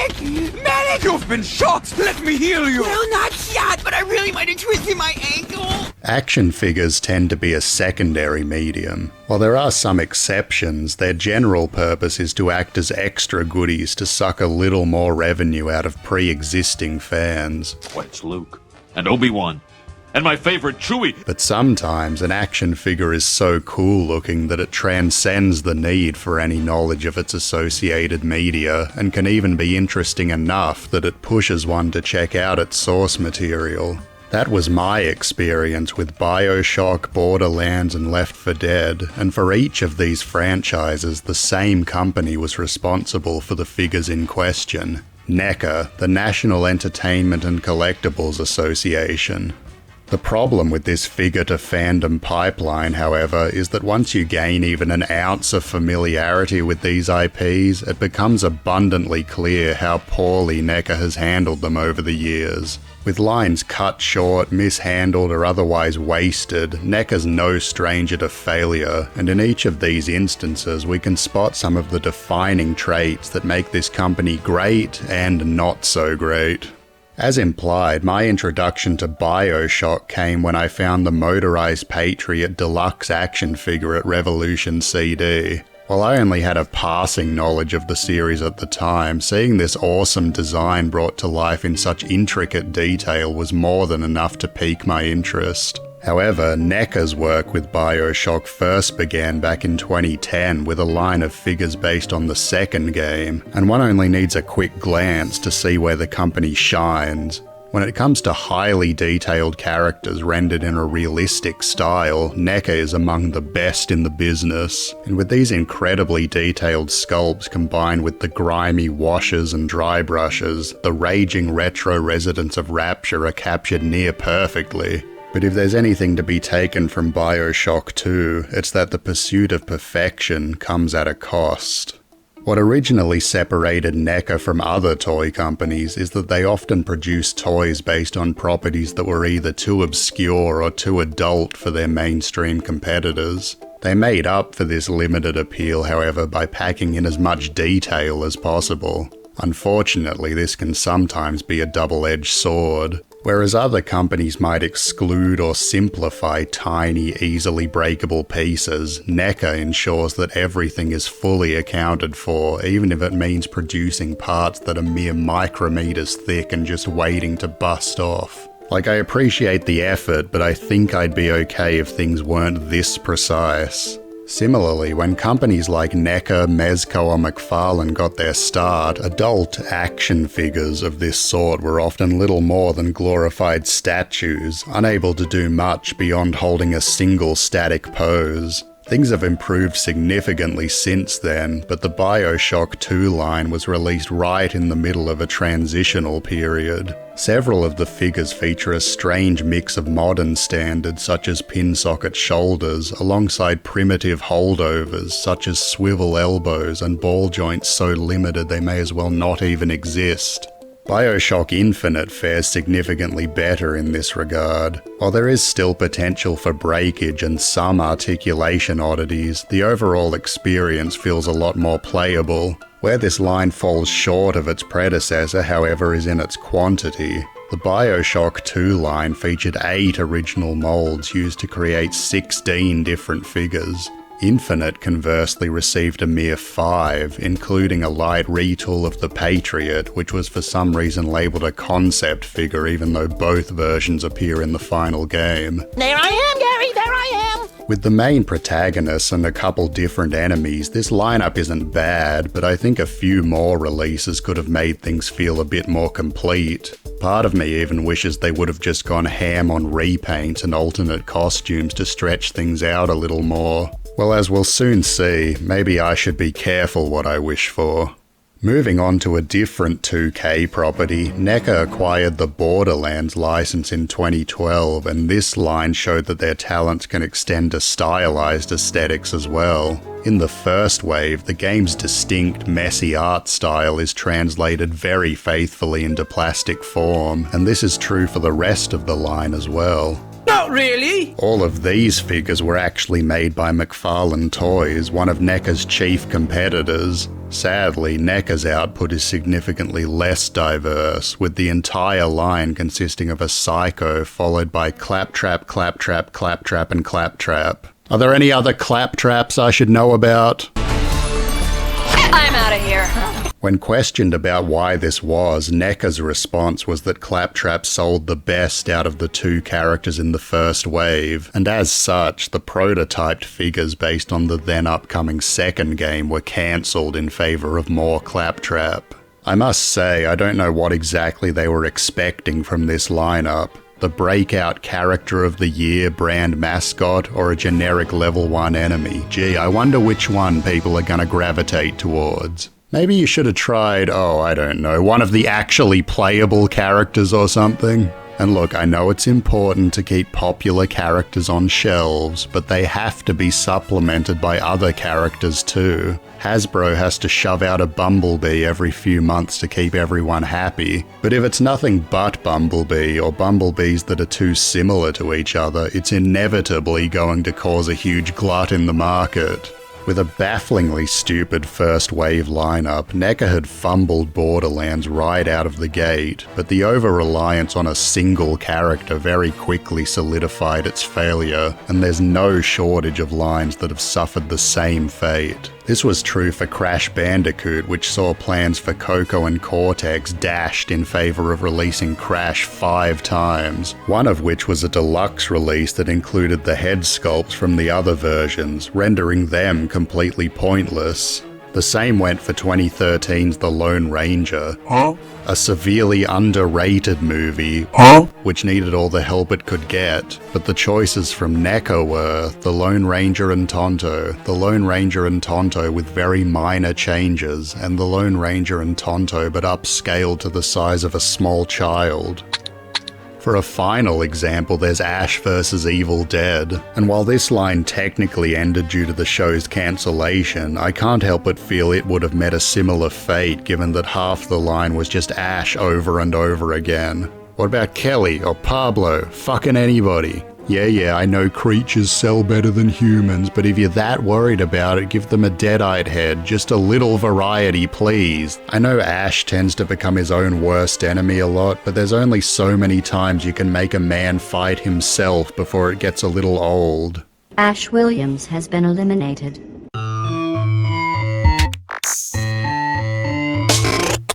Medic! Medic! You've been shot! Let me heal you! Well, not shot, but I really might have twisted my ankle. Action figures tend to be a secondary medium. While there are some exceptions, their general purpose is to act as extra goodies to suck a little more revenue out of pre-existing fans. What's Luke? And Obi-Wan? And my favorite, Chewie! But sometimes an action figure is so cool looking that it transcends the need for any knowledge of its associated media, and can even be interesting enough that it pushes one to check out its source material. That was my experience with Bioshock, Borderlands, and Left 4 Dead, and for each of these franchises the same company was responsible for the figures in question. NECA, the National Entertainment and Collectibles Association. The problem with this figure-to-fandom pipeline, however, is that once you gain even an ounce of familiarity with these IPs, it becomes abundantly clear how poorly NECA has handled them over the years. With lines cut short, mishandled, or otherwise wasted, NECA's no stranger to failure, and in each of these instances we can spot some of the defining traits that make this company great and not so great. As implied, my introduction to Bioshock came when I found the motorized Patriot deluxe action figure at Revolution CD. While I only had a passing knowledge of the series at the time, seeing this awesome design brought to life in such intricate detail was more than enough to pique my interest. However, NECA's work with Bioshock first began back in 2010 with a line of figures based on the second game, and one only needs a quick glance to see where the company shines. When it comes to highly detailed characters rendered in a realistic style, NECA is among the best in the business, and with these incredibly detailed sculpts combined with the grimy washes and dry brushes, the raging retro residents of Rapture are captured near perfectly. But if there's anything to be taken from Bioshock 2, it's that the pursuit of perfection comes at a cost. What originally separated NECA from other toy companies is that they often produced toys based on properties that were either too obscure or too adult for their mainstream competitors. They made up for this limited appeal, however, by packing in as much detail as possible. Unfortunately, this can sometimes be a double-edged sword. Whereas other companies might exclude or simplify tiny, easily breakable pieces, NECA ensures that everything is fully accounted for, even if it means producing parts that are mere micrometers thick and just waiting to bust off. Like, I appreciate the effort, but I think I'd be okay if things weren't this precise. Similarly, when companies like NECA, Mezco or McFarlane got their start, adult action figures of this sort were often little more than glorified statues, unable to do much beyond holding a single static pose. Things have improved significantly since then, but the Bioshock 2 line was released right in the middle of a transitional period. Several of the figures feature a strange mix of modern standards such as pin socket shoulders, alongside primitive holdovers such as swivel elbows and ball joints so limited they may as well not even exist. Bioshock Infinite fares significantly better in this regard. While there is still potential for breakage and some articulation oddities, the overall experience feels a lot more playable. Where this line falls short of its predecessor, however, is in its quantity. The Bioshock 2 line featured 8 original molds used to create 16 different figures. Infinite conversely received a mere 5, including a light retool of the Patriot, which was for some reason labelled a concept figure even though both versions appear in the final game. There I am, Gary, there I am! With the main protagonists and a couple different enemies, this lineup isn't bad, but I think a few more releases could have made things feel a bit more complete. Part of me even wishes they would have just gone ham on repaints and alternate costumes to stretch things out a little more. Well, as we'll soon see, maybe I should be careful what I wish for. Moving on to a different 2K property, NECA acquired the Borderlands license in 2012, and this line showed that their talents can extend to stylized aesthetics as well. In the first wave, the game's distinct, messy art style is translated very faithfully into plastic form, and this is true for the rest of the line as well. Not really. All of these figures were actually made by McFarlane Toys, one of NECA's chief competitors. Sadly, NECA's output is significantly less diverse, with the entire line consisting of a Psycho followed by Claptrap, Claptrap, Claptrap, and Claptrap. Are there any other Claptraps I should know about? I'm out of here. When questioned about why this was, NECA's response was that Claptrap sold the best out of the two characters in the first wave, and as such, the prototyped figures based on the then upcoming second game were cancelled in favour of more Claptrap. I must say, I don't know what exactly they were expecting from this lineup. The breakout character of the year brand mascot, or a generic level 1 enemy. Gee, I wonder which one people are gonna gravitate towards. Maybe you should have tried, I don't know, one of the actually playable characters or something. And look, I know it's important to keep popular characters on shelves, but they have to be supplemented by other characters too. Hasbro has to shove out a Bumblebee every few months to keep everyone happy. But if it's nothing but Bumblebee, or Bumblebees that are too similar to each other, it's inevitably going to cause a huge glut in the market. With a bafflingly stupid first wave lineup, NECA had fumbled Borderlands right out of the gate, but the over-reliance on a single character very quickly solidified its failure, and there's no shortage of lines that have suffered the same fate. This was true for Crash Bandicoot, which saw plans for Coco and Cortex dashed in favour of releasing Crash 5 times, one of which was a deluxe release that included the head sculpts from the other versions, rendering them completely pointless. The same went for 2013's The Lone Ranger, a severely underrated movie, which needed all the help it could get, but the choices from NECA were The Lone Ranger and Tonto, The Lone Ranger and Tonto with very minor changes, and The Lone Ranger and Tonto but upscaled to the size of a small child. For a final example, there's Ash vs. Evil Dead, and while this line technically ended due to the show's cancellation, I can't help but feel it would have met a similar fate given that half the line was just Ash over and over again. What about Kelly or Pablo? Fucking anybody. Yeah, I know creatures sell better than humans, but if you're that worried about it, give them a deadite head. Just a little variety, please. I know Ash tends to become his own worst enemy a lot, but there's only so many times you can make a man fight himself before it gets a little old. Ash Williams has been eliminated.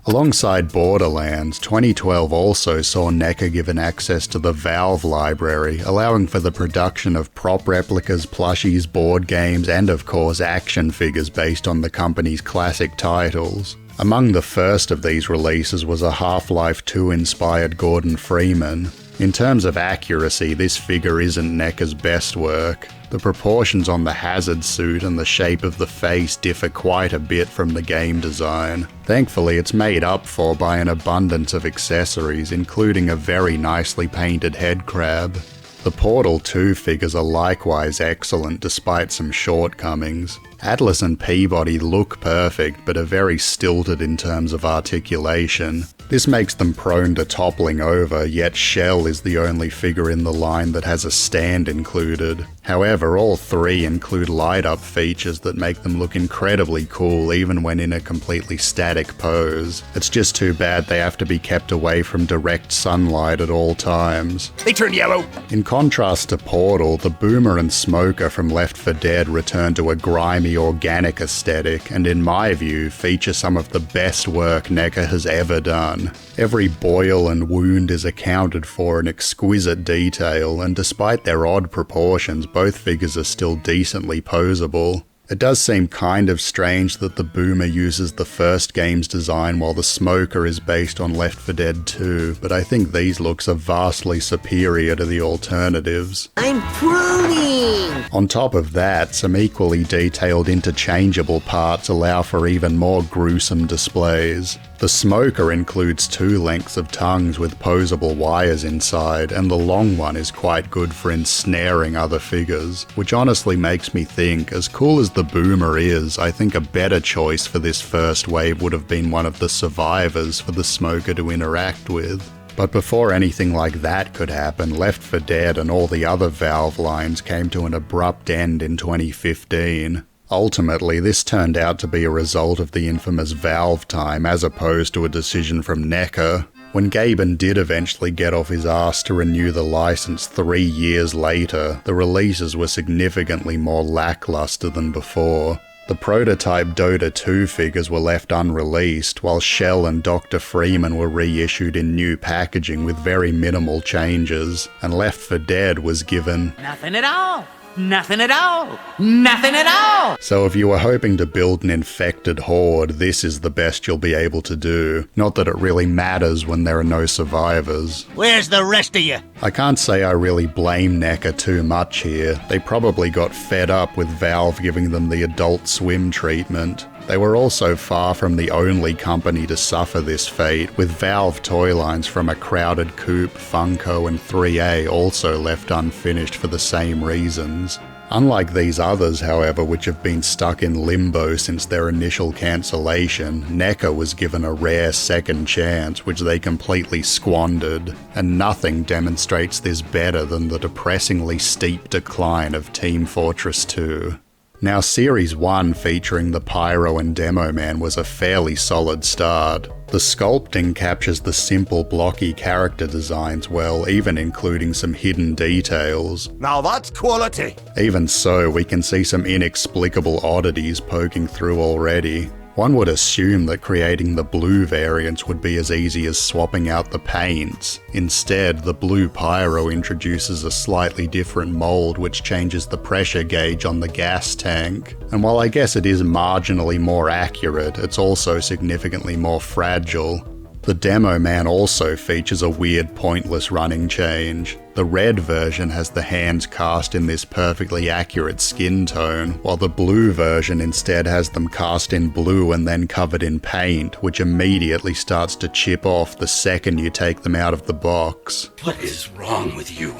Alongside Borderlands, 2012 also saw NECA given access to the Valve library, allowing for the production of prop replicas, plushies, board games, and of course action figures based on the company's classic titles. Among the first of these releases was a Half-Life 2 inspired Gordon Freeman. In terms of accuracy, this figure isn't NECA's best work. The proportions on the hazard suit and the shape of the face differ quite a bit from the game design. Thankfully, it's made up for by an abundance of accessories, including a very nicely painted head crab. The Portal 2 figures are likewise excellent despite some shortcomings. Atlas and Peabody look perfect, but are very stilted in terms of articulation. This makes them prone to toppling over, yet Shell is the only figure in the line that has a stand included. However, all three include light-up features that make them look incredibly cool even when in a completely static pose. It's just too bad they have to be kept away from direct sunlight at all times. They turn yellow. In contrast to Portal, the Boomer and Smoker from Left 4 Dead return to a grimy organic aesthetic, and in my view, feature some of the best work NECA has ever done. Every boil and wound is accounted for in exquisite detail, and despite their odd proportions, both figures are still decently posable. It does seem kind of strange that the Boomer uses the first game's design while the Smoker is based on Left 4 Dead 2, but I think these looks are vastly superior to the alternatives. I'm pruning! On top of that, some equally detailed interchangeable parts allow for even more gruesome displays. The Smoker includes 2 lengths of tongues with posable wires inside, and the long one is quite good for ensnaring other figures, which honestly makes me think, as cool as the Boomer is, I think a better choice for this first wave would have been one of the survivors for the Smoker to interact with. But before anything like that could happen, Left 4 Dead and all the other Valve lines came to an abrupt end in 2015. Ultimately, this turned out to be a result of the infamous Valve time as opposed to a decision from NECA. When Gaben did eventually get off his ass to renew the license 3 years later, the releases were significantly more lackluster than before. The prototype Dota 2 figures were left unreleased, while Shell and Dr. Freeman were reissued in new packaging with very minimal changes, and Left 4 Dead was given Nothing at all. Nothing at all. Nothing at all. So if you were hoping to build an infected horde, this is the best you'll be able to do. Not that it really matters when there are no survivors. Where's the rest of you? I can't say I really blame NECA too much here. They probably got fed up with Valve giving them the Adult Swim treatment. They were also far from the only company to suffer this fate, with Valve toy lines from A Crowded Coop, Funko and 3A also left unfinished for the same reasons. Unlike these others, however, which have been stuck in limbo since their initial cancellation, NECA was given a rare second chance, which they completely squandered, and nothing demonstrates this better than the depressingly steep decline of Team Fortress 2. Now, Series 1 featuring the Pyro and Demo Man was a fairly solid start. The sculpting captures the simple blocky character designs well, even including some hidden details. Now that's quality. Even so, we can see some inexplicable oddities poking through already. One would assume that creating the blue variants would be as easy as swapping out the paints. Instead, the blue Pyro introduces a slightly different mold which changes the pressure gauge on the gas tank. And while I guess it is marginally more accurate, it's also significantly more fragile. The Demo Man also features a weird pointless running change. The red version has the hands cast in this perfectly accurate skin tone, while the blue version instead has them cast in blue and then covered in paint, which immediately starts to chip off the second you take them out of the box. What is wrong with you?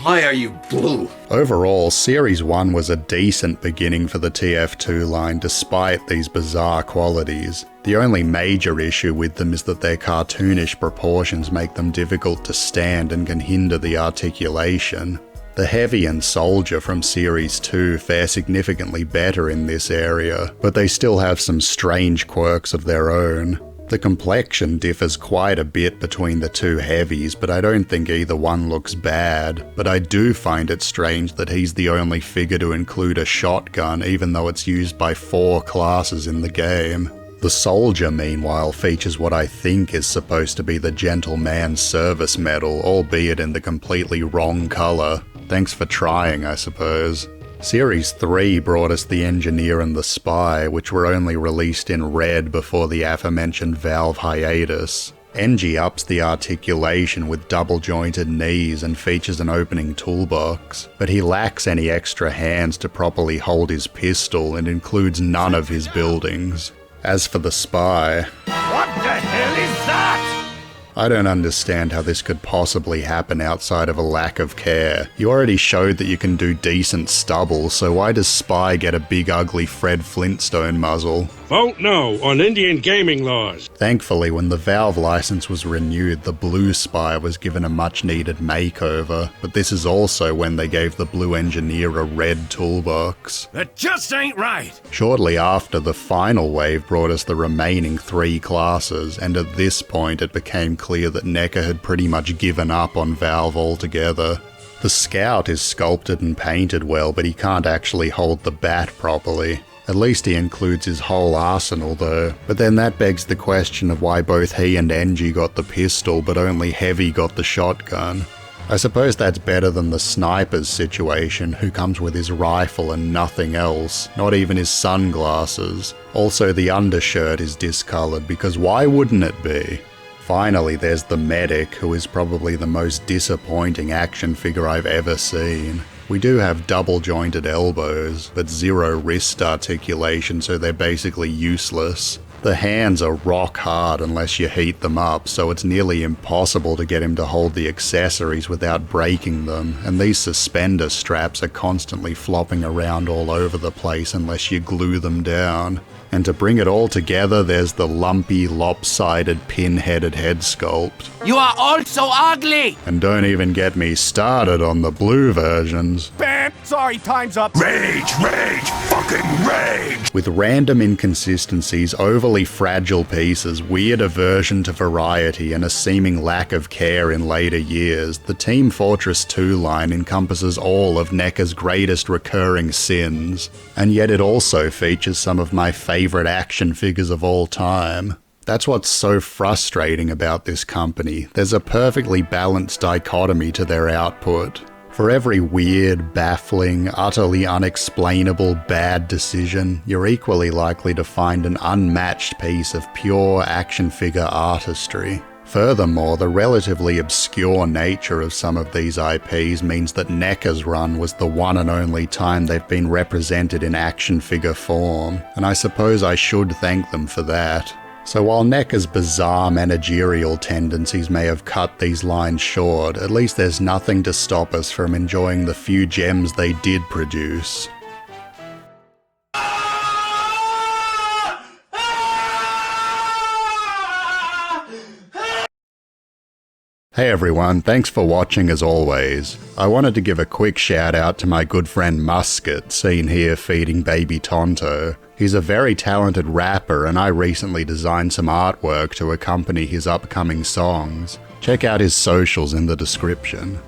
Why are you blue? Overall, Series 1 was a decent beginning for the TF2 line despite these bizarre qualities. The only major issue with them is that their cartoonish proportions make them difficult to stand and can hinder the articulation. The Heavy and Soldier from Series 2 fare significantly better in this area, but they still have some strange quirks of their own. The complexion differs quite a bit between the two heavies, but I don't think either one looks bad. But I do find it strange that he's the only figure to include a shotgun, even though it's used by 4 classes in the game. The Soldier, meanwhile, features what I think is supposed to be the Gentleman's Service Medal, albeit in the completely wrong colour. Thanks for trying, I suppose. Series 3 brought us the Engineer and the Spy, which were only released in red before the aforementioned Valve hiatus. Engie ups the articulation with double-jointed knees and features an opening toolbox, but he lacks any extra hands to properly hold his pistol and includes none of his buildings. As for the Spy, What the hell is that? I don't understand how this could possibly happen outside of a lack of care. You already showed that you can do decent stubble, so why does Spy get a big ugly Fred Flintstone muzzle? Vote no on Indian gaming laws. Thankfully, when the Valve license was renewed, the Blue Spy was given a much-needed makeover, but this is also when they gave the Blue Engineer a red toolbox. That just ain't right. Shortly after, the final wave brought us the remaining 3 classes, and at this point it became clear that NECA had pretty much given up on Valve altogether. The Scout is sculpted and painted well, but he can't actually hold the bat properly. At least he includes his whole arsenal though, but then that begs the question of why both he and Engie got the pistol but only Heavy got the shotgun. I suppose that's better than the Sniper's situation, who comes with his rifle and nothing else, not even his sunglasses. Also, the undershirt is discoloured, because why wouldn't it be? Finally, there's the Medic, who is probably the most disappointing action figure I've ever seen. We do have double-jointed elbows, but 0 wrist articulation, so they're basically useless. The hands are rock hard unless you heat them up, so it's nearly impossible to get him to hold the accessories without breaking them, and these suspender straps are constantly flopping around all over the place unless you glue them down. And to bring it all together, there's the lumpy, lopsided, pin-headed head sculpt. You are all so ugly! And don't even get me started on the blue versions. Bam! Sorry, time's up. Rage, rage, fucking rage! With random inconsistencies, overly fragile pieces, weird aversion to variety, and a seeming lack of care in later years, the Team Fortress 2 line encompasses all of NECA's greatest recurring sins. And yet it also features some of my favorite action figures of all time. That's what's so frustrating about this company. There's a perfectly balanced dichotomy to their output. For every weird, baffling, utterly unexplainable bad decision, you're equally likely to find an unmatched piece of pure action figure artistry. Furthermore, the relatively obscure nature of some of these IPs means that NECA's run was the one and only time they've been represented in action figure form, and I suppose I should thank them for that. So while NECA's bizarre managerial tendencies may have cut these lines short, at least there's nothing to stop us from enjoying the few gems they did produce. Hey everyone, thanks for watching as always. I wanted to give a quick shout out to my good friend Musket, seen here feeding baby Tonto. He's a very talented rapper and I recently designed some artwork to accompany his upcoming songs. Check out his socials in the description.